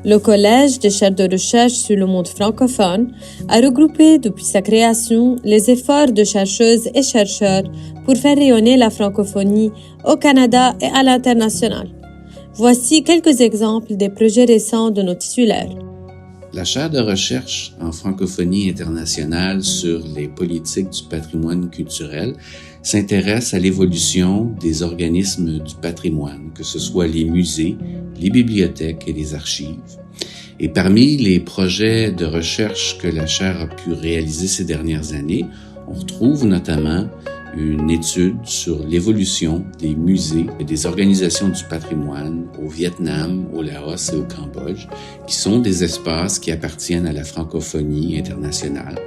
Le Collège des chaires de recherche sur le monde francophone a regroupé depuis sa création les efforts de chercheuses et chercheurs pour faire rayonner la francophonie au Canada et à l'international. Voici quelques exemples des projets récents de nos titulaires. La chaire de recherche en francophonie internationale sur les politiques du patrimoine culturel s'intéresse à l'évolution des organismes du patrimoine, que ce soit les musées, les bibliothèques et les archives. Et parmi les projets de recherche que la chaire a pu réaliser ces dernières années, on retrouve notamment une étude sur l'évolution des musées et des organisations du patrimoine au Vietnam, au Laos et au Cambodge, qui sont des espaces qui appartiennent à la francophonie internationale,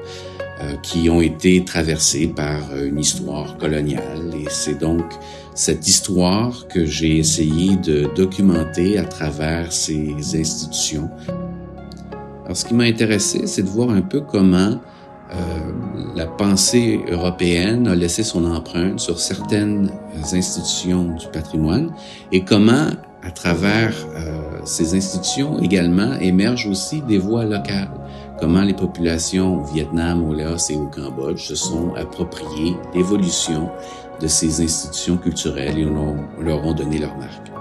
qui ont été traversés par une histoire coloniale. Et c'est donc cette histoire que j'ai essayé de documenter à travers ces institutions. Alors, ce qui m'a intéressé, c'est de voir un peu comment la pensée européenne a laissé son empreinte sur certaines institutions du patrimoine et comment, à travers ces institutions également, émergent aussi des voix locales. Comment les populations au Vietnam, au Laos et au Cambodge se sont appropriées l'évolution de ces institutions culturelles et leur ont donné leur marque.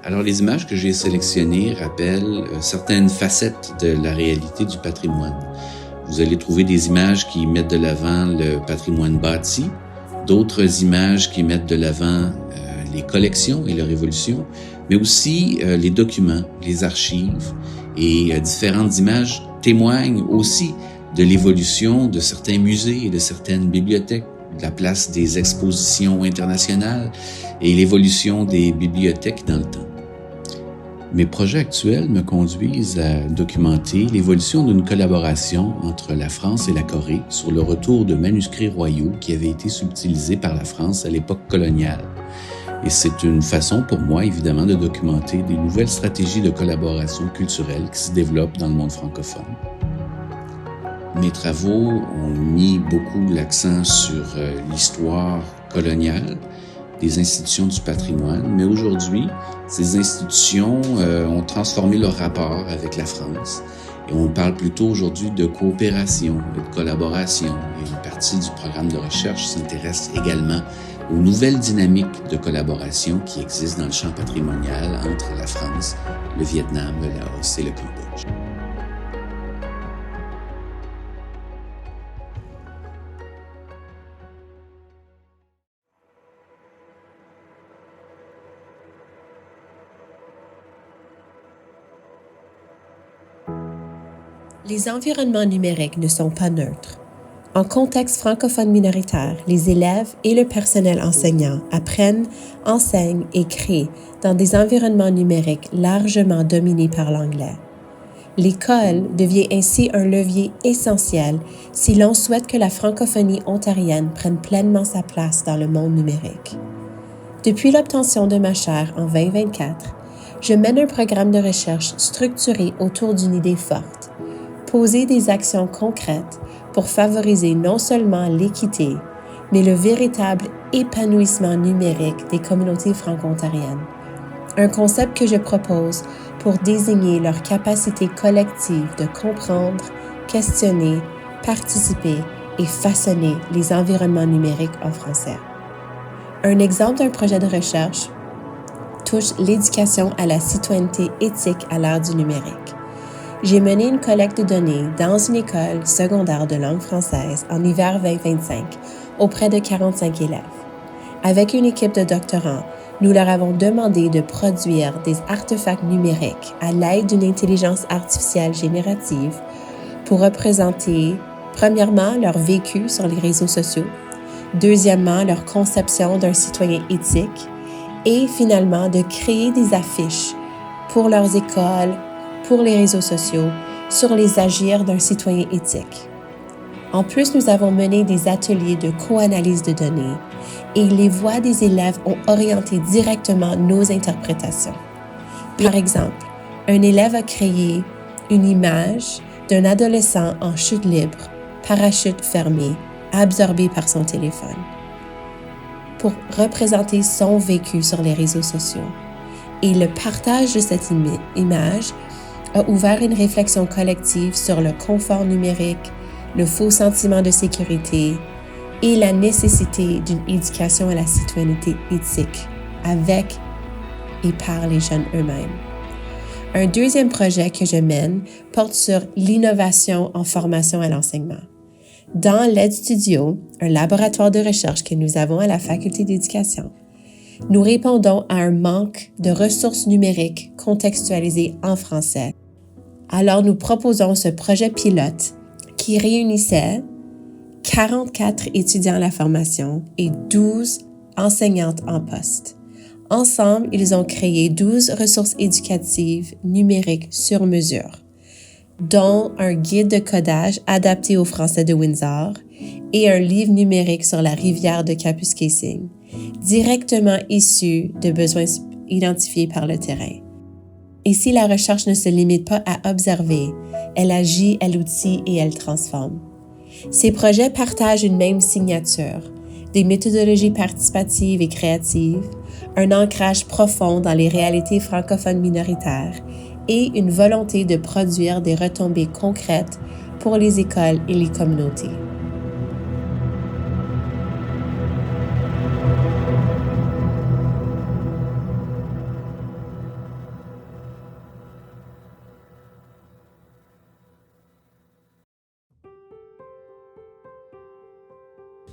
Alors, les images que j'ai sélectionnées rappellent certaines facettes de la réalité du patrimoine. Vous allez trouver des images qui mettent de l'avant le patrimoine bâti, d'autres images qui mettent de l'avant les collections et leur évolution, mais aussi les documents, les archives et différentes images témoignent aussi de l'évolution de certains musées et de certaines bibliothèques, de la place des expositions internationales et l'évolution des bibliothèques dans le temps. Mes projets actuels me conduisent à documenter l'évolution d'une collaboration entre la France et la Corée sur le retour de manuscrits royaux qui avaient été subtilisés par la France à l'époque coloniale. Et c'est une façon pour moi, évidemment, de documenter des nouvelles stratégies de collaboration culturelle qui se développent dans le monde francophone. Mes travaux ont mis beaucoup l'accent sur l'histoire coloniale, des institutions du patrimoine, mais aujourd'hui, ces institutions ont transformé leur rapport avec la France et on parle plutôt aujourd'hui de coopération et de collaboration. Et une partie du programme de recherche s'intéresse également aux nouvelles dynamiques de collaboration qui existent dans le champ patrimonial entre la France, le Vietnam, le Laos et le Cambodge. Les environnements numériques ne sont pas neutres. En contexte francophone minoritaire, les élèves et le personnel enseignant apprennent, enseignent et créent dans des environnements numériques largement dominés par l'anglais. L'école devient ainsi un levier essentiel si l'on souhaite que la francophonie ontarienne prenne pleinement sa place dans le monde numérique. Depuis l'obtention de ma chaire en 2024, je mène un programme de recherche structuré autour d'une idée forte. Poser des actions concrètes pour favoriser non seulement l'équité, mais le véritable épanouissement numérique des communautés franco-ontariennes. Un concept que je propose pour désigner leur capacité collective de comprendre, questionner, participer et façonner les environnements numériques en français. Un exemple d'un projet de recherche touche l'éducation à la citoyenneté éthique à l'ère du numérique. J'ai mené une collecte de données dans une école secondaire de langue française en hiver 2025 auprès de 45 élèves. Avec une équipe de doctorants, nous leur avons demandé de produire des artefacts numériques à l'aide d'une intelligence artificielle générative pour représenter, premièrement, leur vécu sur les réseaux sociaux, deuxièmement, leur conception d'un citoyen éthique et finalement de créer des affiches pour leurs écoles, pour les réseaux sociaux, sur les agirs d'un citoyen éthique. En plus, nous avons mené des ateliers de co-analyse de données et les voix des élèves ont orienté directement nos interprétations. Par exemple, un élève a créé une image d'un adolescent en chute libre, parachute fermé, absorbé par son téléphone, pour représenter son vécu sur les réseaux sociaux. Et le partage de cette image a ouvert une réflexion collective sur le confort numérique, le faux sentiment de sécurité et la nécessité d'une éducation à la citoyenneté éthique avec et par les jeunes eux-mêmes. Un deuxième projet que je mène porte sur l'innovation en formation à l'enseignement. Dans l'Ed Studio, un laboratoire de recherche que nous avons à la Faculté d'éducation, nous répondons à un manque de ressources numériques contextualisées en français. Alors nous proposons ce projet pilote qui réunissait 44 étudiants à la formation et 12 enseignantes en poste. Ensemble, ils ont créé 12 ressources éducatives numériques sur mesure, dont un guide de codage adapté au français de Windsor et un livre numérique sur la rivière de Kapuskasing, directement issu de besoins identifiés par le terrain. Et si la recherche ne se limite pas à observer, elle agit, elle outille et elle transforme. Ces projets partagent une même signature, des méthodologies participatives et créatives, un ancrage profond dans les réalités francophones minoritaires et une volonté de produire des retombées concrètes pour les écoles et les communautés.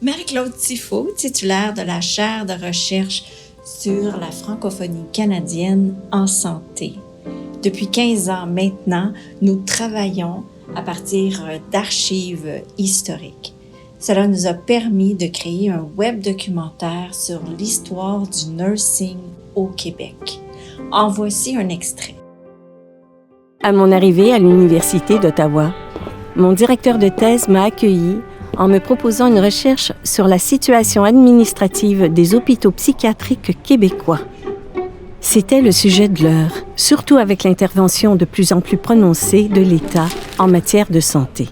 Marie-Claude Tifo, titulaire de la chaire de recherche sur la francophonie canadienne en santé. Depuis 15 ans maintenant, nous travaillons à partir d'archives historiques. Cela nous a permis de créer un web documentaire sur l'histoire du nursing au Québec. En voici un extrait. À mon arrivée à l'Université d'Ottawa, mon directeur de thèse m'a accueilli en me proposant une recherche sur la situation administrative des hôpitaux psychiatriques québécois. C'était le sujet de l'heure, surtout avec l'intervention de plus en plus prononcée de l'État en matière de santé.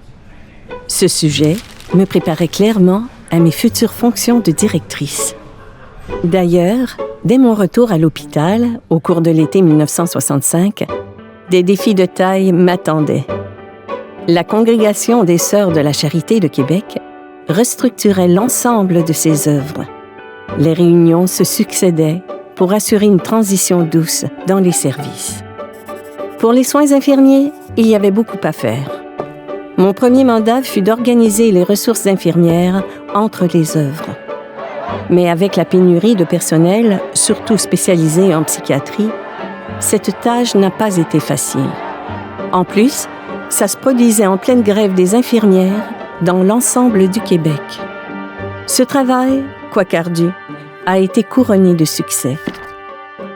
Ce sujet me préparait clairement à mes futures fonctions de directrice. D'ailleurs, dès mon retour à l'hôpital, au cours de l'été 1965, des défis de taille m'attendaient. La Congrégation des Sœurs de la Charité de Québec restructurait l'ensemble de ses œuvres. Les réunions se succédaient pour assurer une transition douce dans les services. Pour les soins infirmiers, il y avait beaucoup à faire. Mon premier mandat fut d'organiser les ressources infirmières entre les œuvres. Mais avec la pénurie de personnel, surtout spécialisé en psychiatrie, cette tâche n'a pas été facile. En plus, ça se produisait en pleine grève des infirmières dans l'ensemble du Québec. Ce travail, quoique ardu, a été couronné de succès.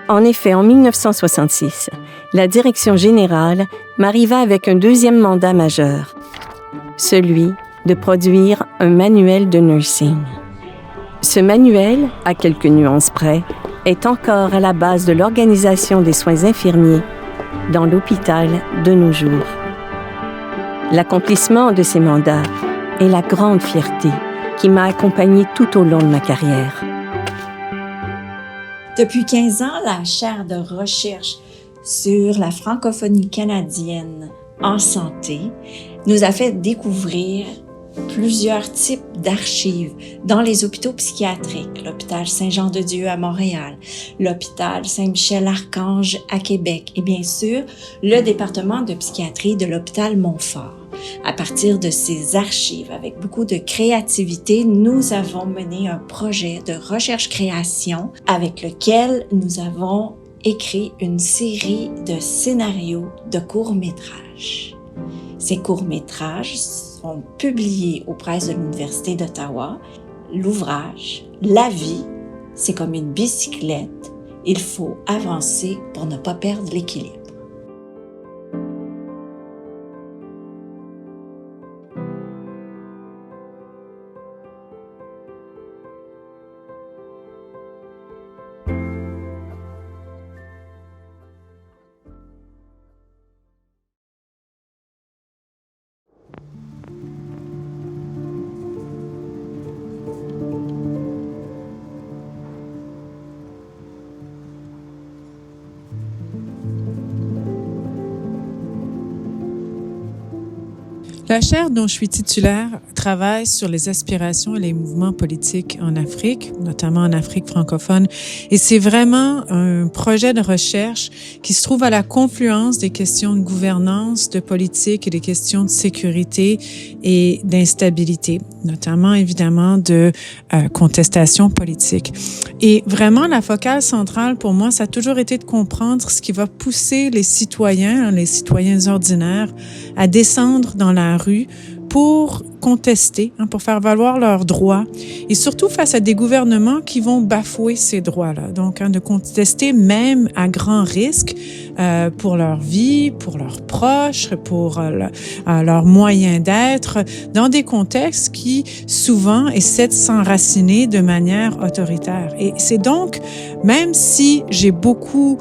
En effet, en 1966, la direction générale m'arriva avec un deuxième mandat majeur, celui de produire un manuel de nursing. Ce manuel, à quelques nuances près, est encore à la base de l'organisation des soins infirmiers dans l'hôpital de nos jours. L'accomplissement de ces mandats est la grande fierté qui m'a accompagnée tout au long de ma carrière. Depuis 15 ans, la chaire de recherche sur la francophonie canadienne en santé nous a fait découvrir plusieurs types d'archives dans les hôpitaux psychiatriques, l'hôpital Saint-Jean-de-Dieu à Montréal, l'hôpital Saint-Michel-Archange à Québec et bien sûr le département de psychiatrie de l'hôpital Montfort. À partir de ces archives, avec beaucoup de créativité, nous avons mené un projet de recherche-création avec lequel nous avons écrit une série de scénarios de courts-métrages. Ces courts-métrages sont publiés aux presses de l'Université d'Ottawa. L'ouvrage « La vie, c'est comme une bicyclette, il faut avancer pour ne pas perdre l'équilibre ». La chaire dont je suis titulaire travaille sur les aspirations et les mouvements politiques en Afrique, notamment en Afrique francophone. Et c'est vraiment un projet de recherche qui se trouve à la confluence des questions de gouvernance, de politique et des questions de sécurité et d'instabilité, notamment évidemment de contestation politique. Et vraiment, la focale centrale pour moi, ça a toujours été de comprendre ce qui va pousser les citoyens ordinaires, à descendre dans la rue pour contester, pour faire valoir leurs droits et surtout face à des gouvernements qui vont bafouer ces droits-là. Donc, de contester même à grand risque pour leur vie, pour leurs proches, pour leurs moyens d'être, dans des contextes qui souvent essaient de s'enraciner de manière autoritaire. Et c'est donc, même si j'ai beaucoup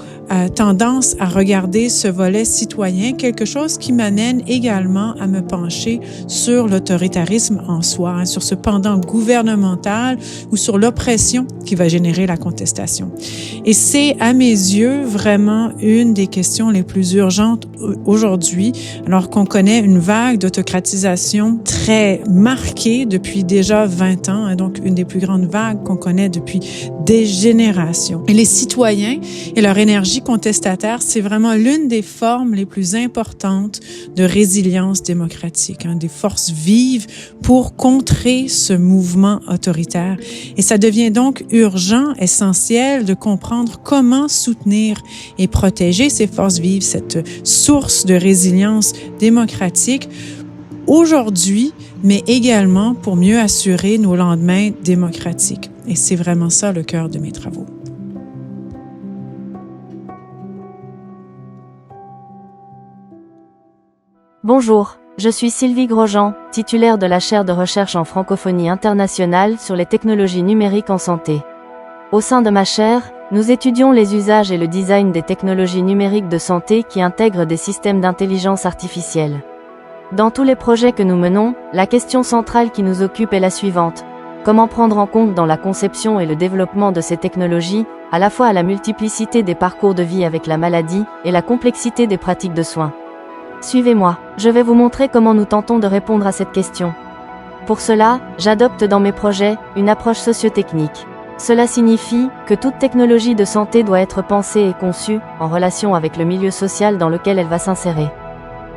tendance à regarder ce volet citoyen, quelque chose qui m'amène également à me pencher sur l'autoritarisme en soi, sur ce pendant gouvernemental ou sur l'oppression qui va générer la contestation. Et c'est, à mes yeux, vraiment une des questions les plus urgentes aujourd'hui, alors qu'on connaît une vague d'autocratisation très marquée depuis déjà 20 ans, donc une des plus grandes vagues qu'on connaît depuis des générations. Et les citoyens et leur énergie contestataire, c'est vraiment l'une des formes les plus importantes de résilience démocratique, des forces vives pour contrer ce mouvement autoritaire. Et ça devient donc urgent, essentiel de comprendre comment soutenir et protéger ces forces vives, cette source de résilience démocratique aujourd'hui, mais également pour mieux assurer nos lendemains démocratiques. Et c'est vraiment ça le cœur de mes travaux. Bonjour, je suis Sylvie Grosjean, titulaire de la chaire de recherche en francophonie internationale sur les technologies numériques en santé. Au sein de ma chaire, nous étudions les usages et le design des technologies numériques de santé qui intègrent des systèmes d'intelligence artificielle. Dans tous les projets que nous menons, la question centrale qui nous occupe est la suivante. Comment prendre en compte dans la conception et le développement de ces technologies, à la fois la multiplicité des parcours de vie avec la maladie et la complexité des pratiques de soins. Suivez-moi, je vais vous montrer comment nous tentons de répondre à cette question. Pour cela, j'adopte dans mes projets une approche socio-technique. Cela signifie que toute technologie de santé doit être pensée et conçue en relation avec le milieu social dans lequel elle va s'insérer.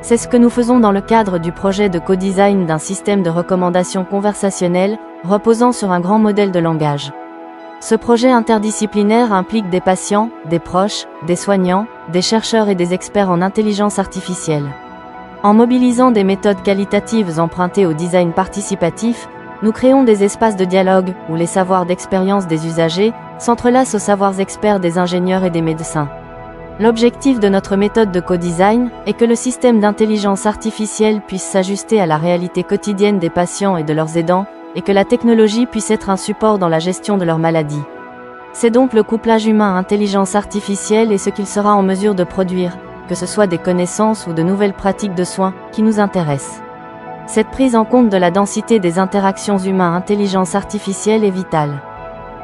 C'est ce que nous faisons dans le cadre du projet de co-design d'un système de recommandation conversationnelle reposant sur un grand modèle de langage. Ce projet interdisciplinaire implique des patients, des proches, des soignants, des chercheurs et des experts en intelligence artificielle. En mobilisant des méthodes qualitatives empruntées au design participatif, nous créons des espaces de dialogue où les savoirs d'expérience des usagers s'entrelacent aux savoirs experts des ingénieurs et des médecins. L'objectif de notre méthode de co-design est que le système d'intelligence artificielle puisse s'ajuster à la réalité quotidienne des patients et de leurs aidants, et que la technologie puisse être un support dans la gestion de leur maladie. C'est donc le couplage humain-intelligence artificielle et ce qu'il sera en mesure de produire, que ce soit des connaissances ou de nouvelles pratiques de soins, qui nous intéressent. Cette prise en compte de la densité des interactions humain-intelligence artificielle est vitale.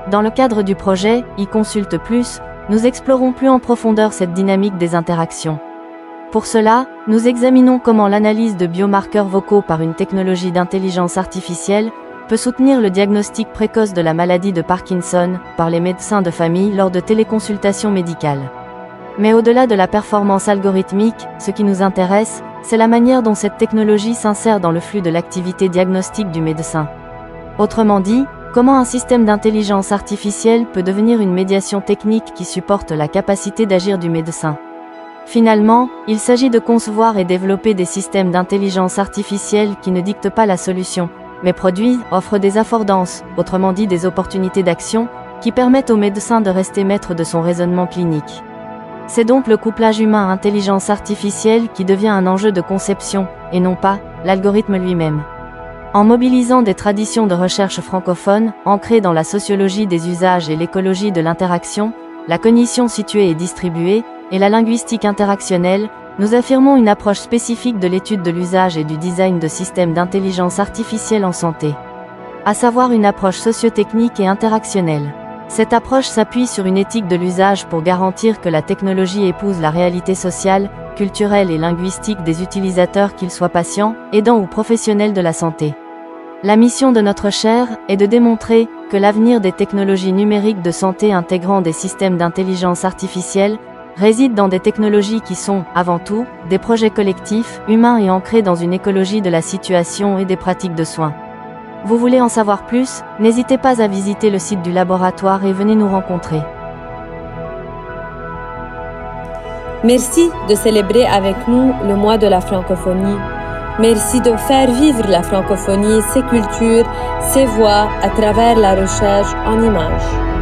Dans le cadre du projet e-Consulte Plus, nous explorons plus en profondeur cette dynamique des interactions. Pour cela, nous examinons comment l'analyse de biomarqueurs vocaux par une technologie d'intelligence artificielle peut soutenir le diagnostic précoce de la maladie de Parkinson par les médecins de famille lors de téléconsultations médicales. Mais au-delà de la performance algorithmique, ce qui nous intéresse, c'est la manière dont cette technologie s'insère dans le flux de l'activité diagnostique du médecin. Autrement dit, comment un système d'intelligence artificielle peut devenir une médiation technique qui supporte la capacité d'agir du médecin. Finalement, il s'agit de concevoir et développer des systèmes d'intelligence artificielle qui ne dictent pas la solution, mais offrent des affordances, autrement dit des opportunités d'action, qui permettent au médecin de rester maître de son raisonnement clinique. C'est donc le couplage humain-intelligence artificielle qui devient un enjeu de conception, et non pas l'algorithme lui-même. En mobilisant des traditions de recherche francophones, ancrées dans la sociologie des usages et l'écologie de l'interaction, la cognition située et distribuée, et la linguistique interactionnelle, nous affirmons une approche spécifique de l'étude de l'usage et du design de systèmes d'intelligence artificielle en santé. À savoir une approche socio-technique et interactionnelle. Cette approche s'appuie sur une éthique de l'usage pour garantir que la technologie épouse la réalité sociale, culturelle et linguistique des utilisateurs, qu'ils soient patients, aidants ou professionnels de la santé. La mission de notre chaire est de démontrer que l'avenir des technologies numériques de santé intégrant des systèmes d'intelligence artificielle réside dans des technologies qui sont, avant tout, des projets collectifs, humains et ancrés dans une écologie de la situation et des pratiques de soins. Vous voulez en savoir plus? N'hésitez pas à visiter le site du laboratoire et venez nous rencontrer. Merci de célébrer avec nous le mois de la francophonie. Merci de faire vivre la francophonie, ses cultures, ses voix à travers la recherche en images.